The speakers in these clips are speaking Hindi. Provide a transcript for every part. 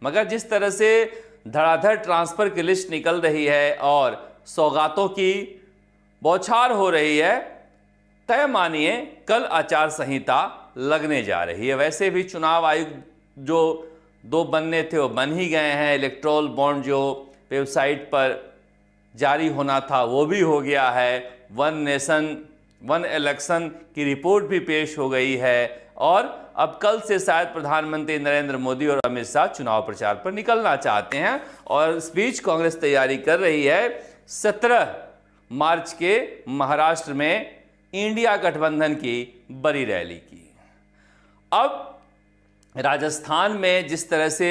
मगर जिस तरह से धड़ाधड़ ट्रांसफर की लिस्ट निकल रही है और सौगातों की बौछार हो रही है, तय मानिए कल आचार संहिता लगने जा रही है। वैसे भी चुनाव आयुक्त जो 2 बनने थे वो बन ही गए हैं। इलेक्टोरल बॉन्ड जो वेबसाइट पर जारी होना था वो भी हो गया है। वन नेशन वन इलेक्शन की रिपोर्ट भी पेश हो गई है और अब कल से शायद प्रधानमंत्री नरेंद्र मोदी और अमित शाह चुनाव प्रचार पर निकलना चाहते हैं। और इस बीच कांग्रेस तैयारी कर रही है 17 मार्च के महाराष्ट्र में इंडिया गठबंधन की बड़ी रैली की। अब राजस्थान में जिस तरह से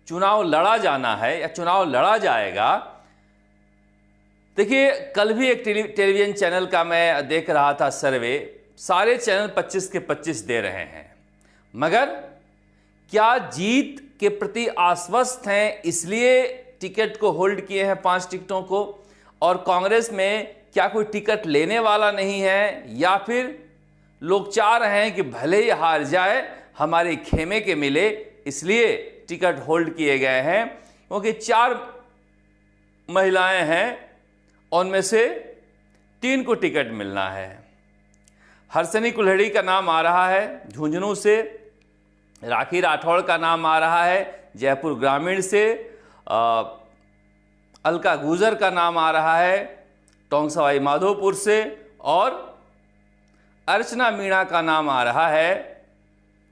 चुनाव लड़ा जाना है या चुनाव लड़ा जाएगा, देखिए कल भी एक टेलीविजन चैनल का मैं देख रहा था सर्वे, सारे चैनल 25 के 25 दे रहे हैं, मगर क्या जीत के प्रति आश्वस्त हैं इसलिए टिकट को होल्ड किए हैं 5 टिकटों को, और कांग्रेस में क्या कोई टिकट लेने वाला नहीं है, या फिर लोग चाह रहे हैं कि भले ही हार जाए हमारे खेमे के मिले इसलिए टिकट होल्ड किए गए हैं। क्योंकि 4 महिलाएं हैं, उनमें से 3 को टिकट मिलना है। हर्षनी कुल्हड़ी का नाम आ रहा है झुंझुनू से, राखी राठौड़ का नाम आ रहा है जयपुर ग्रामीण से, अलका गुजर का नाम आ रहा है टोंक सवाई माधोपुर से, और अर्चना मीणा का नाम आ रहा है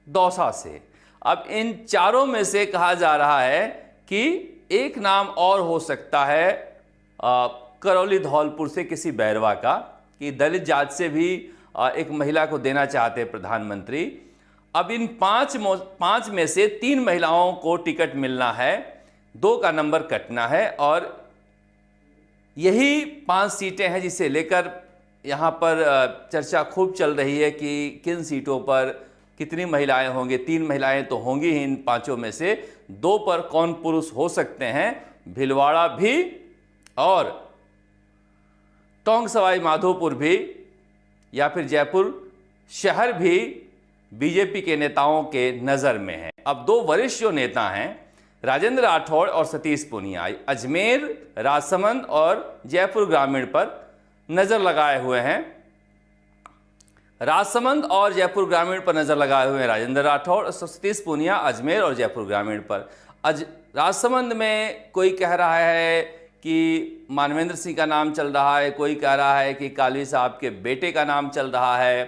दौसा से। अब इन चारों में से कहा जा रहा है कि एक नाम और हो सकता है करौली धौलपुर से किसी बैरवा का, कि दलित जात से भी एक महिला को देना चाहते हैं प्रधानमंत्री। अब इन 5 में से 3 महिलाओं को टिकट मिलना है, 2 का नंबर कटना है, और यही 5 सीटें हैं जिसे लेकर यहाँ पर चर्चा खूब चल रही है कि किन सीटों पर कितनी महिलाएं होंगी। 3 महिलाएं तो होंगी ही इन 5 में से, 2 पर कौन पुरुष हो सकते हैं, भिलवाड़ा भी और टोंक सवाई माधोपुर भी, या फिर जयपुर शहर भी बीजेपी के नेताओं के नज़र में है। अब 2 वरिष्ठ जो नेता हैं राजेंद्र राठौड़ और सतीश पूनिया अजमेर, राजसमंद और जयपुर ग्रामीण पर नज़र लगाए हुए हैं। राजसमंद और जयपुर ग्रामीण पर नज़र लगाए हुए हैं राजेंद्र राठौड़ और सतीश पूनिया अजमेर और जयपुर ग्रामीण पर। राजसमंद में कोई कह रहा है कि मानवेंद्र सिंह का नाम चल रहा है, कोई कह रहा है कि कालवी साहब के बेटे का नाम चल रहा है,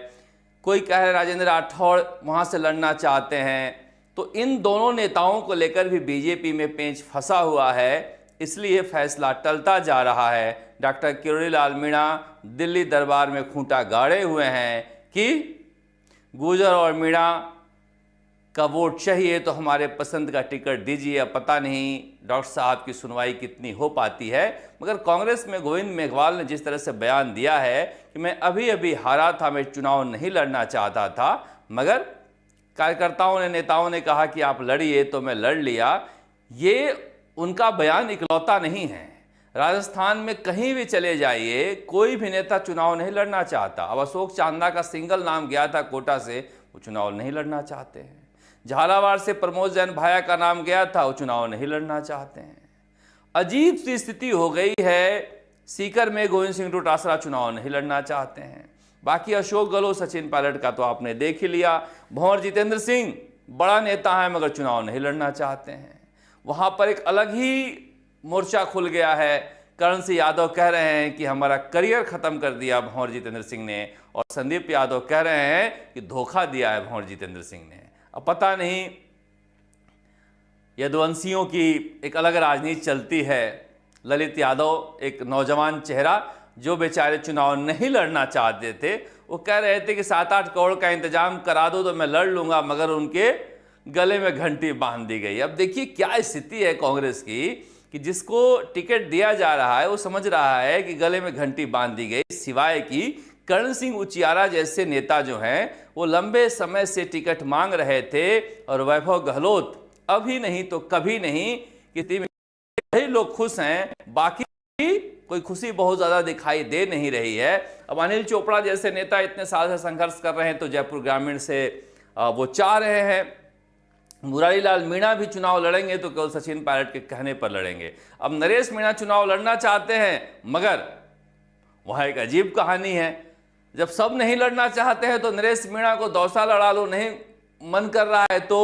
कोई कह रहा है राजेंद्र राठौड़ वहाँ से लड़ना चाहते हैं। तो इन दोनों नेताओं को लेकर भी बीजेपी में पेंच फंसा हुआ है, इसलिए फैसला टलता जा रहा है। डॉक्टर किरोड़ीलाल मीणा दिल्ली दरबार में खूंटा गाड़े हुए हैं कि गुजर और मीणा का वोट चाहिए तो हमारे पसंद का टिकट दीजिए। अब पता नहीं डॉक्टर साहब की सुनवाई कितनी हो पाती है, मगर कांग्रेस में गोविंद मेघवाल ने जिस तरह से बयान दिया है कि मैं अभी अभी हारा था, मैं चुनाव नहीं लड़ना चाहता था, मगर कार्यकर्ताओं ने, नेताओं ने कहा कि आप लड़िए तो मैं लड़ लिया। ये उनका बयान इकलौता नहीं है। राजस्थान में कहीं भी चले जाइए, कोई भी नेता चुनाव नहीं लड़ना चाहता। अब अशोक चांदा का सिंगल नाम गया था कोटा से, वो चुनाव नहीं लड़ना चाहते हैं। झालावाड़ से प्रमोद जैन भाया का नाम गया था, वो चुनाव नहीं लड़ना चाहते हैं। अजीब सी स्थिति हो गई है। सीकर में गोविंद सिंह डोटासरा चुनाव नहीं लड़ना चाहते हैं। बाकी अशोक गहलोत, सचिन पायलट का तो आपने देख ही लिया। भंवर जितेंद्र सिंह बड़ा नेता है मगर चुनाव नहीं लड़ना चाहते हैं। वहाँ पर एक अलग ही मोर्चा खुल गया है। करण सिंह यादव कह रहे हैं कि हमारा करियर खत्म कर दिया भंवर जितेंद्र सिंह ने, और संदीप यादव कह रहे हैं कि धोखा दिया है भंवर जितेंद्र सिंह ने। अब पता नहीं, यदुवंशियों की एक अलग राजनीति चलती है। ललित यादव एक नौजवान चेहरा जो बेचारे चुनाव नहीं लड़ना चाहते थे, वो कह रहे थे कि 7-8 करोड़ का इंतजाम करा दो तो मैं लड़ लूंगा, मगर उनके गले में घंटी बांध दी गई। अब देखिए क्या स्थिति है कांग्रेस की कि जिसको टिकट दिया जा रहा है वो समझ रहा है कि गले में घंटी बांध दी गई, सिवाय कि करण सिंह उचियारा जैसे नेता जो हैं वो लंबे समय से टिकट मांग रहे थे, और वैभव गहलोत अभी नहीं तो कभी नहीं, कि लोग खुश हैं, बाकी कोई खुशी बहुत ज़्यादा दिखाई दे नहीं रही है। अब अनिल चोपड़ा जैसे नेता इतने साल से संघर्ष कर रहे हैं, तो जयपुर ग्रामीण से वो चाह रहे हैं मुरारी लाल मीणा भी चुनाव लड़ेंगे तो केवल सचिन पायलट के कहने पर लड़ेंगे। अब नरेश मीणा चुनाव लड़ना चाहते हैं, मगर वह एक अजीब कहानी है। जब सब नहीं लड़ना चाहते हैं तो नरेश मीणा को दौसा लड़ा लो, नहीं मन कर रहा है तो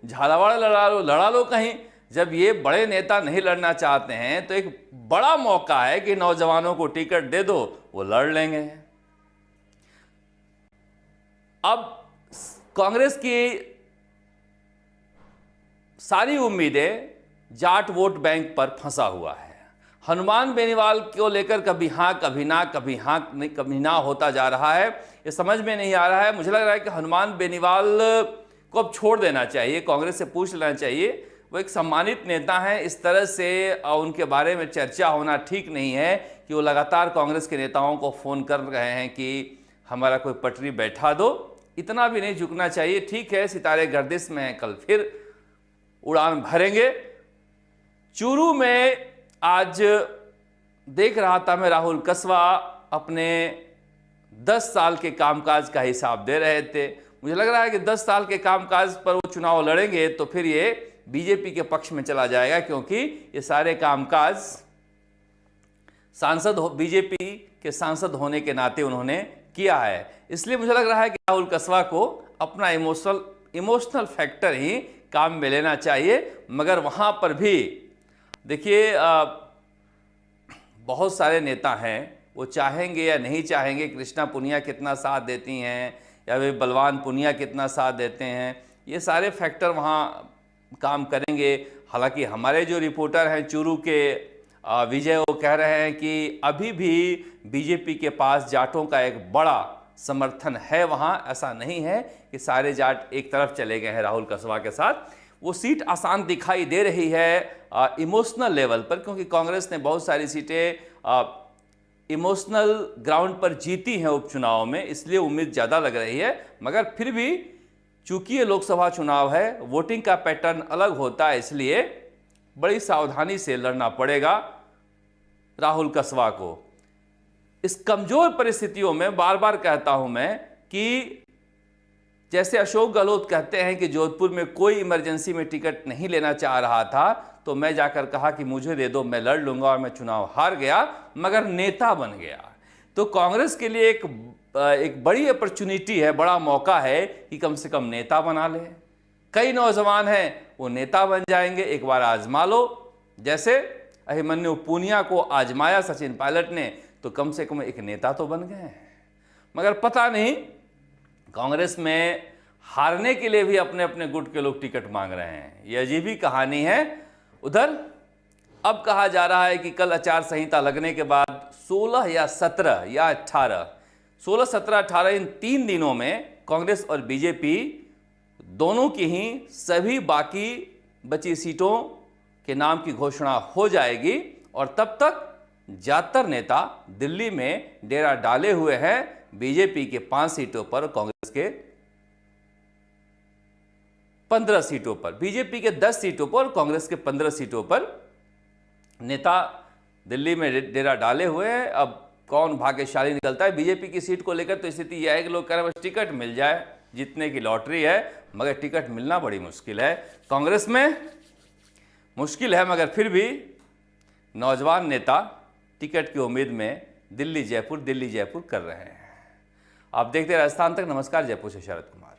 झालावाड़ लड़ा लो कहीं। जब ये बड़े नेता नहीं लड़ना चाहते हैं तो एक बड़ा मौका है कि नौजवानों को टिकट दे दो, वो लड़ लेंगे। अब कांग्रेस की सारी उम्मीदें जाट वोट बैंक पर फंसा हुआ है। हनुमान बेनीवाल को लेकर कभी हाँ कभी ना, कभी हाँ कभी ना होता जा रहा है। ये समझ में नहीं आ रहा है। मुझे लग रहा है कि हनुमान बेनीवाल को अब छोड़ देना चाहिए, कांग्रेस से पूछ लेना चाहिए। वो एक सम्मानित नेता हैं, इस तरह से उनके बारे में चर्चा होना ठीक नहीं है कि वो लगातार कांग्रेस के नेताओं को फ़ोन कर रहे हैं कि हमारा कोई पटरी बैठा दो। इतना भी नहीं झुकना चाहिए। ठीक है, सितारे गर्दिश में हैं, कल फिर उड़ान भरेंगे। चूरू में आज देख रहा था मैं, राहुल कसवा अपने 10 साल के कामकाज का हिसाब दे रहे थे। मुझे लग रहा है कि 10 साल के कामकाज पर वो चुनाव लड़ेंगे तो फिर ये बीजेपी के पक्ष में चला जाएगा, क्योंकि ये सारे कामकाज बीजेपी के सांसद होने के नाते उन्होंने किया है। इसलिए मुझे लग रहा है कि राहुल कसवा को अपना इमोशनल फैक्टर ही काम में लेना चाहिए। मगर वहाँ पर भी देखिए, बहुत सारे नेता हैं, वो चाहेंगे या नहीं चाहेंगे, कृष्णा पुनिया कितना साथ देती हैं या वे बलवान पुनिया कितना साथ देते हैं, ये सारे फैक्टर वहाँ काम करेंगे। हालांकि हमारे जो रिपोर्टर हैं चूरू के विजय, वो कह रहे हैं कि अभी भी बीजेपी के पास जाटों का एक बड़ा समर्थन है वहाँ। ऐसा नहीं है कि सारे जाट एक तरफ चले गए हैं राहुल कसवा के साथ। वो सीट आसान दिखाई दे रही है इमोशनल लेवल पर, क्योंकि कांग्रेस ने बहुत सारी सीटें इमोशनल ग्राउंड पर जीती हैं उपचुनाव में, इसलिए उम्मीद ज़्यादा लग रही है। मगर फिर भी चूंकि ये लोकसभा चुनाव है, वोटिंग का पैटर्न अलग होता है, इसलिए बड़ी सावधानी से लड़ना पड़ेगा राहुल कसवा को। इस कमजोर परिस्थितियों में बार बार कहता हूं मैं कि जैसे अशोक गहलोत कहते हैं कि जोधपुर में कोई इमरजेंसी में टिकट नहीं लेना चाह रहा था, तो मैं जाकर कहा कि मुझे दे दो, मैं लड़ लूंगा, और मैं चुनाव हार गया मगर नेता बन गया। तो कांग्रेस के लिए एक बड़ी अपॉर्चुनिटी है, बड़ा मौका है कि कम से कम नेता बना ले। कई नौजवान हैं, वो नेता बन जाएंगे, एक बार आजमा लो। जैसे अभिमन्यु पुनिया को आजमाया सचिन पायलट ने, तो कम से कम एक नेता तो बन गए। मगर पता नहीं, कांग्रेस में हारने के लिए भी अपने अपने गुट के लोग टिकट मांग रहे हैं। ये अजीब ही कहानी है। उधर अब कहा जा रहा है कि कल आचार संहिता लगने के बाद 16 या 17 या 18, 16, 17, 18 इन 3 दिनों में कांग्रेस और बीजेपी दोनों की ही सभी बाकी बची सीटों के नाम की घोषणा हो जाएगी। और तब तक ज्यादातर नेता दिल्ली में डेरा डाले हुए हैं बीजेपी के 5 सीटों पर, कांग्रेस के 15 सीटों पर। बीजेपी के 10 सीटों पर, कांग्रेस के 15 सीटों पर नेता दिल्ली में डेरा डाले हुए हैं। अब कौन भाग्यशाली निकलता है बीजेपी की सीट को लेकर, तो स्थिति यह है कि लोग कह रहे हैं बस टिकट मिल जाए, जीतने की लॉटरी है, मगर टिकट मिलना बड़ी मुश्किल है। कांग्रेस में मुश्किल है, मगर फिर भी नौजवान नेता टिकट की उम्मीद में दिल्ली जयपुर कर रहे हैं। आप देखते हैं राजस्थान तक। नमस्कार, जयपुर से शरद कुमार।